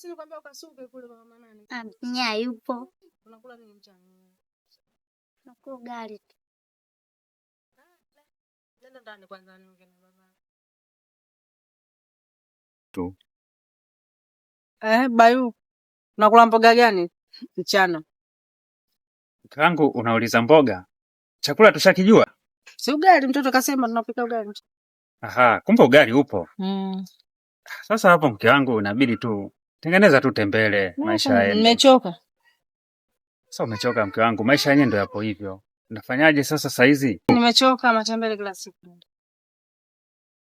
si nikwambia ukasuke kule kwa mama nani. Nya yupo. Unakula nini mchana? Nakula ugali tu. Nenda ndani kwanza niongee na baba. Tu. Bayu. Unakula mboga gani mchana? Kangu unauliza mboga? Chakula tushakijua? Si ugali, mtoto kasema tunapika ugali. Aha, kumbe ugali upo. Sasa hapo mke wangu inabidi tu tengeneza tu tembele maisha yaende. Nimechoka. Sasa umechoka mke wangu, maisha yenyewe ndio yapo hivyo. Unafanyaje sasa saizi? Nimechoka matembele kila siku.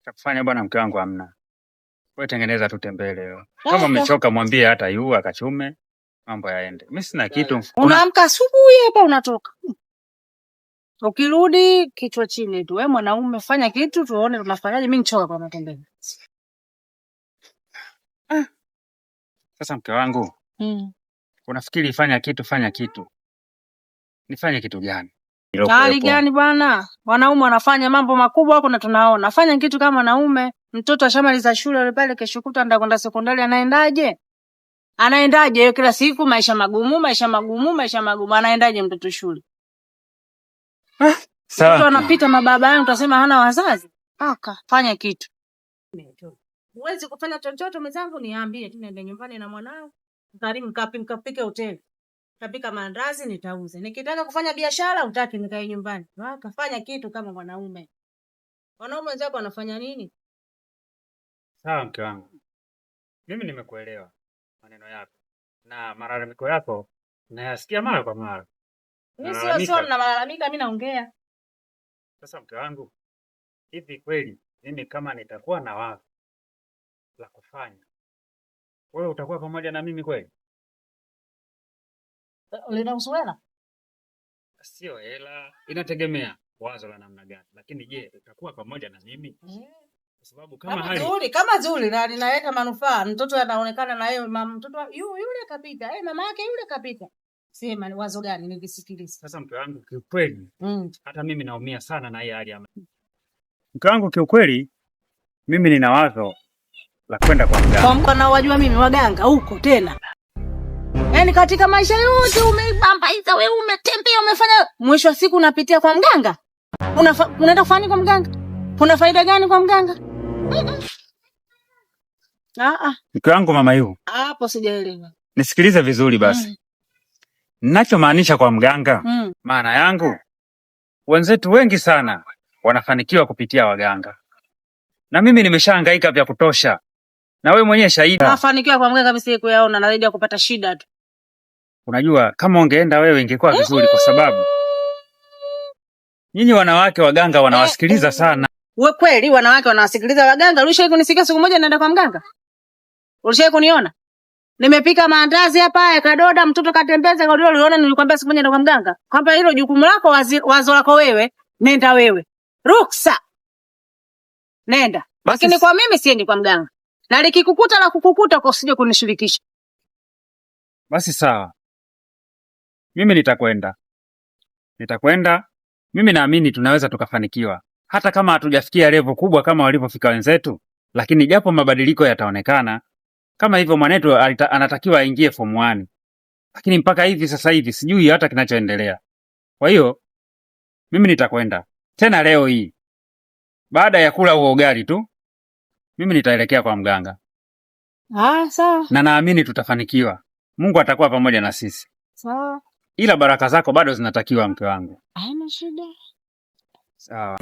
Chakufanya bwana mke wangu hamna. Wewe tengeneza tu tembele wewe. Kama umechoka mwambie hata yu akachume mambo yaende. Mimi sina kitu. Unaamka asubuhi hapa unatoka. Ukirudi kichwa chini tu. Wewe mwanaume fanya kitu tuone tunafanyaje. Mimi nichoka kwa matembele. Sasa mke wangu. Unafikiri fanya kitu. Nifanye kitu gani? Hali gani bwana? Wanaume wanafanya mambo makubwa huko na tunaona. Fanya kitu kama wanaume. Mtoto ashamaliza shule yule pale kesho kutwa ndio kwenda sekondari anaendaje? Anaendaje kila siku maisha magumu. Anaendaje mtoto shule? Sawa. Mtoto anapita mababa yangu utasema hana wazazi. Fanya kitu. Huwezi kufanya chochote mwenzangu niambie tu nende nyumbani na mwanao. Karimu nikapike hoteli. Kapika maandazi nitauze. Nikitaka kufanya biashara utaki nikae nyumbani. Fanya kitu kama mwanaume. Wanaume wenzako wanafanya nini? Sawa mke wangu. Mimi nimekuelewa maneno yako. Na malalamiko yako nayasikia mara kwa mara. Mimi sio na malalamika, mimi naongea. Sasa mke wangu, hivi kweli mimi kama nitakuwa na wazo la kufanya, wewe utakuwa pamoja na mimi kweli? Linahusu hela? Sio hela, inategemea wazo la namna gani. Lakini je, utakuwa pamoja na mimi? Kwa sababu kama zuri na linaleta manufaa, mtoto anaonekana na yeye mtoto yule kapika, mama yake yule kapika. Sema ni wazo gani nikisikiliza. Sasa mke wangu kiukweli, hata mimi naumia sana na hii hali ya mke wangu kiukweli, mimi nina wazo la kwenda kwa mganga. Kwa mko na wajua mimi waganga huko tena. Yaani katika maisha yote umeibambaiza wewe umetembea umefanya mwisho wa siku unapitia kwa mganga? Unaenda kufanya kwa mganga? Kuna faida gani kwa mganga? Mke wangu mama yu. Hapo sijaelewa. Nisikilize vizuri basi. Ninachomaanisha kwa mganga, maana yangu wenzetu wengi sana wanafanikiwa kupitia waganga. Na mimi nimeshahangaika vya kutosha. Na wewe mwenyewe shahidi. Nafanikiwa kwa mganga kabisa kuyaona na zaidi ya kupata shida tu. Unajua kama ungeenda wewe ingekuwa vizuri kwa sababu nyinyi wanawake waganga wanawasikiliza sana. Wewe kweli wanawake wanawasikiliza waganga? Ulishawahi kunisikia siku moja naenda kwa mganga? Ulishawahi kuniona? Nimepika maandazi hapa kadoda mtoto katembeza kwa uliona nilikwambia siku moja naenda kwa mganga. Kwamba hilo jukumu lako wazo lako wewe, nenda wewe. Ruksa. Nenda. Lakini kwa mimi siendi kwa mganga. Na likikukuta la kukukuta kwa usije kunishirikisha. Basi sawa. Mimi nitakwenda. Mimi naamini tunaweza tukafanikiwa. Hata kama hatujafikia level kubwa kama walivyofika wenzetu, lakini japo mabadiliko yataonekana. Kama hivyo mwanetu anatakiwa aingie form 1. Lakini mpaka hivi sasa hivi sijui hata kinachoendelea. Kwa hiyo mimi nitakwenda. Tena leo hii. Baada ya kula huo ugali tu, mimi nitaelekea kwa mganga. Sawa. Na naamini tutafanikiwa. Mungu atakuwa pamoja na sisi. Sawa. Ila baraka zako bado zinatakiwa mke wangu. Haina shida. Sawa.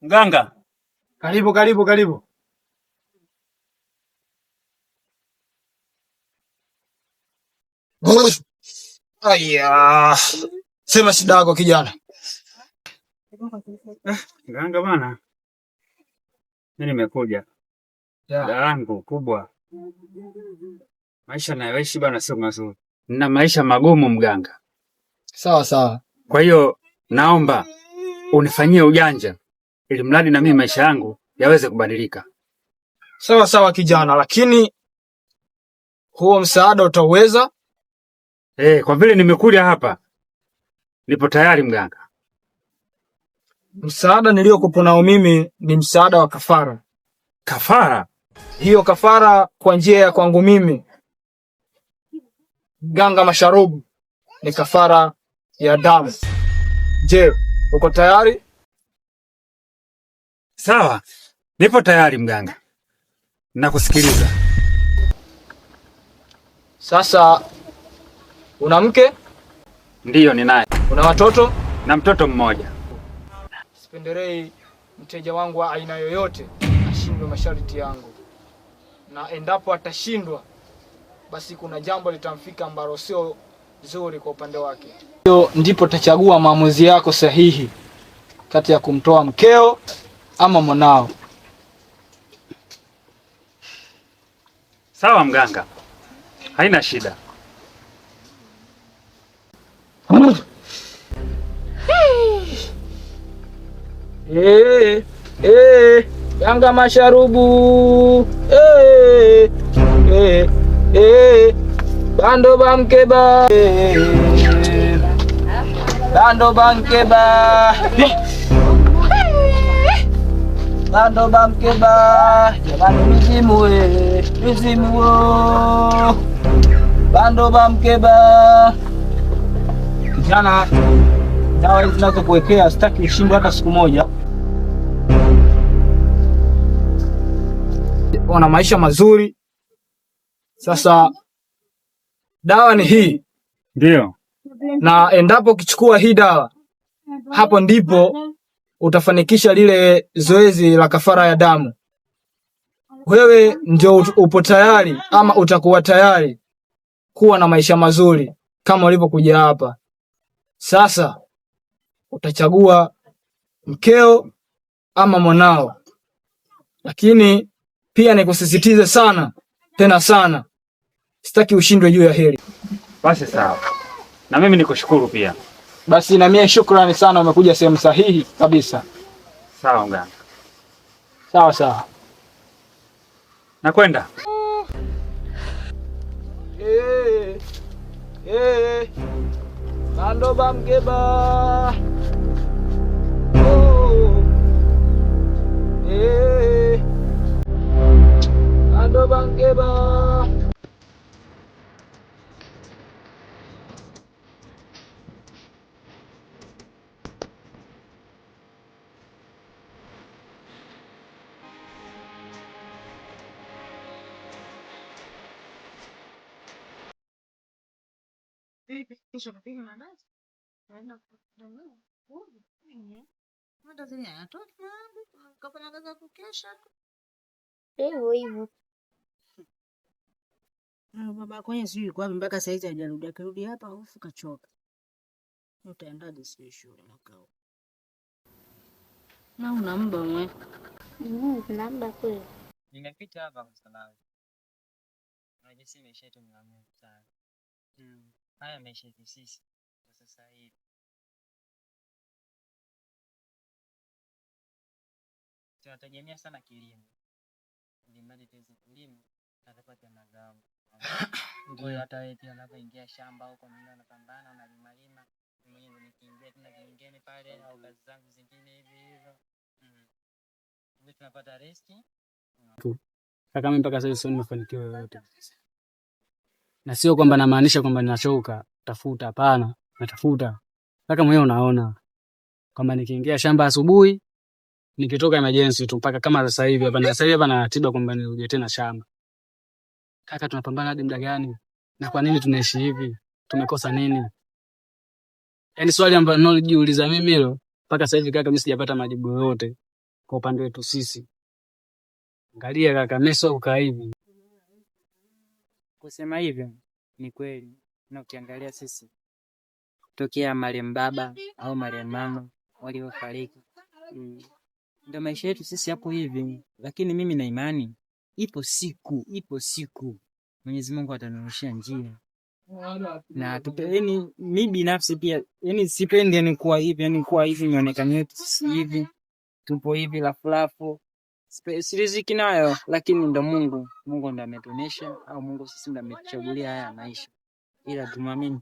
Mganga. Karibu. Aya. Sema shida yako kijana. Mganga bana. Mimi nimekuja. Shida yangu kubwa. Maisha nayoishi bana sio mazuri. Nina maisha magumu mganga. Sawa. Kwa hiyo naomba unifanyie ujanja ili mradi na mimi maisha yangu yaweze kubadilika. Sawa kijana, lakini huo msaada utaweza? Kwa vile nimekuja hapa nipo tayari mganga. Msaada niliokupa nao mimi ni msaada wa kafara. Kafara? Hiyo kafara kwa njia ya kwangu mimi Mganga Masharubu ni kafara ya damu. Je, uko tayari? Sawa, nipo tayari mganga. Nakusikiliza. Sasa una mke? Ndiyo ninaye. Una watoto? Na mtoto mmoja. Sipendelei mteja wangu wa aina yoyote ashindwe masharti yangu, na endapo atashindwa basi kuna jambo litamfika ambalo sio zuri kwa upande wake. Hiyo ndipo utachagua maamuzi yako sahihi kati ya kumtoa mkeo ama mwanao. Sawa mganga, haina shida. Mganga Masharubu. Bando bamkeba. Bando bamkeba. Bando bamkeba. Jamani mizimu wo. Bando bamkeba. Kijana, dawa hizi zinazokuwekea sitaki ushindwe hata siku moja. Wana maisha mazuri. Sasa dawa ni hii. Ndio. Na endapo ukichukua hii dawa, hapo ndipo utafanikisha lile zoezi la kafara ya damu. Wewe ndio upo tayari ama utakuwa tayari kuwa na maisha mazuri kama ulivyokuja hapa. Sasa utachagua mkeo ama mwanao. Lakini pia nikusisitize sana, tena sana, sitaki ushindwe juu ya hili. Basi sawa. Na mimi nikushukuru pia. Basi na mimi shukrani sana, umekuja sehemu sahihi kabisa. Sawa mganga. Sawa. Nakwenda. Bando bamkeba. Bando bamkeba. Hivyo. Baba kwenye sijui kwa mpaka saizi hajarudi. Akirudi hapa hofu kachoka. Utaendaje sijui shule makao. Na una mba mwe. Namba kweli. Nimepita hapa msalani. Unajisi maisha yetu ni magumu sana. Haya maisha yetu sisi kwa sasa hivi. Tunategemea sana kilimo. Ilimradi tuweze kulima na tupate mazao. Kwa hiyo hata wewe pia unapoingia shamba huko mimi napambana unalima. Mimi nikiingia tena kingine pale au kazi zangu zingine hivyo. Mimi tunapata resti. Kaka mimi mpaka sasa sioni mafanikio yoyote. Na sio kwamba namaanisha kwamba ninachoka tafuta, hapana, natafuta. Kaka mwenyewe unaona kwamba nikiingia shamba asubuhi nikitoka emergency tu mpaka kama sasa hivi hapa na ratiba kwamba nirudi tena shamba. Kaka tunapambana hadi muda gani? Na kwa nini tunaishi hivi? Tumekosa nini? Yaani swali ambalo nalojiuliza mimi hilo mpaka sasa hivi kaka mimi sijapata majibu yoyote. kwa upande wetu sisi. Angalia kaka, meso uka hivi. Kusema hivyo ni kweli, na ukiangalia sisi tokea marehemu baba au marehemu mama waliofariki, ndio maisha yetu sisi hapo hivi, lakini mimi na imani ipo siku Mwenyezi Mungu atanyoshia njia. Na yani mimi binafsi pia yani sipendi yani kuwa hivi nionekane yetu sisi hivi tupo hivi lafu riziki nayo, lakini ndo Mungu ndo ametuonesha, au Mungu sisi ndo ametuchagulia haya maisha, ila tumwamini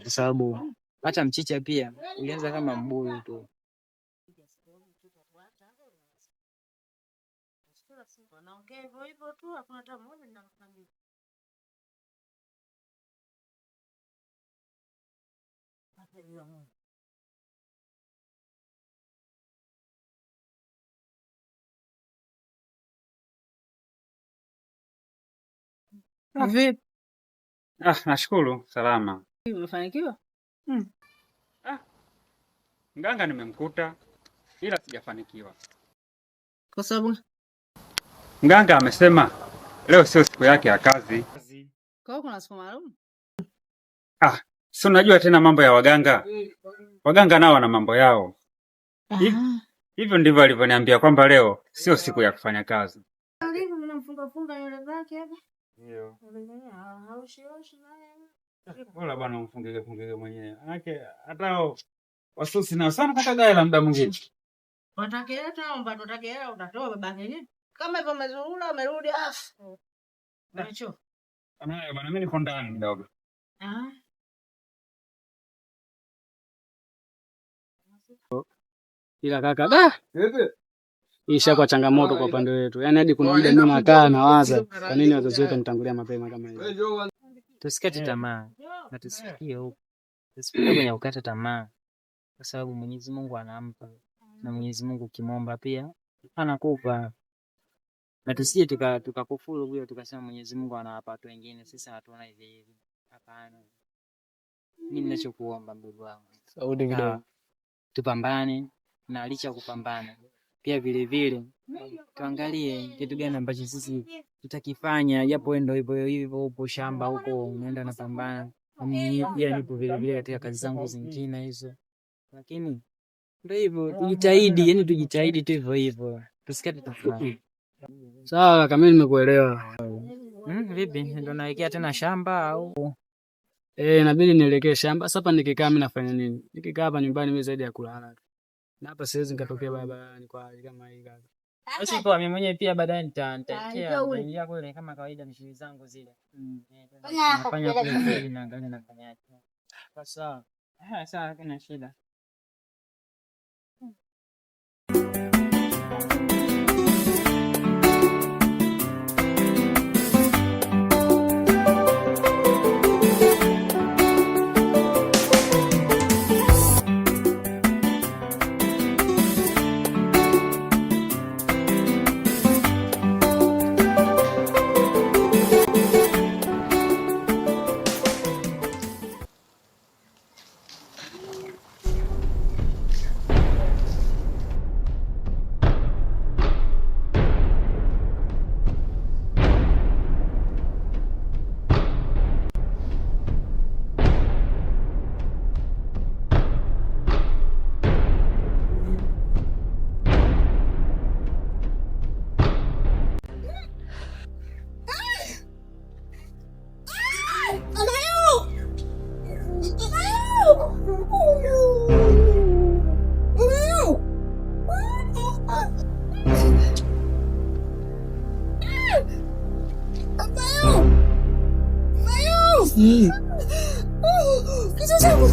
kwa sababu hata mchicha pia ulianza kama mbuyu tu. Vipi? Nashukuru salama. Umefanikiwa? Mganga nimemkuta ila sijafanikiwa. Kwa sababu Mganga amesema leo sio siku yake ya kazi. kwa hiyo kuna siku maalum? Si unajua tena mambo ya waganga. Waganga nao wana mambo yao. Hivyo ndivyo alivyoniambia kwamba leo sio siku ya kufanya kazi. Funga nywele zake hapa. Ndio. Bora bwana umfungike mwenyewe. Manake hata wasusi nao sana kaka gaela muda mwingine. Watakeleta mbona utakeleta utatoa babake nini? Kama hivyo umezurura umerudi afu. Unacho. Bwana mimi niko ndani kidogo. Ila kaka isha kwa changamoto kwa upande wetu. Yaani hadi kuna muda mimi nakaa nawaza kwa nini wazazi wetu wanitangulia mapema kama hivi. Tusikate tamaa na tusifikie huko. Tusifikie kwenye kukata tamaa, kwa sababu Mwenyezi Mungu anampa, na Mwenyezi Mungu ukimwomba pia anakupa. Na tusije tukakufuru huyo tukasema Mwenyezi Mungu anawapa watu wengine, sisi hatuona hivi. Hapana. Mimi ninachokuomba ndugu wangu, Saudi kidogo. Tupambane, na licha kupambana pia vile vile tuangalie kitu gani ambacho sisi tutakifanya, japo wewe ndio hivyo upo shamba huko unaenda na pambana. Mimi pia nipo vile vile katika kazi zangu zingine hizo. Lakini ndio hivyo, tujitahidi tu hivyo. Tusikate tamaa. Sawa kama nimekuelewa. Vipi? Ndio naelekea tena shamba au? Inabidi nielekee shamba. Sasa hapa nikikaa mimi nafanya nini? Nikikaa hapa nyumbani mimi zaidi ya kulala. Na hapa siwezi nikatokea barabarani kwa hali kama hii kaka. Basi kwa mimi mwenyewe pia baadaye nitaingia kule kama kawaida, ni shughuli zangu zile. Nafanya kule naangalia nafanyaje. Sawa. Sawa, kuna shida. Kichwa changu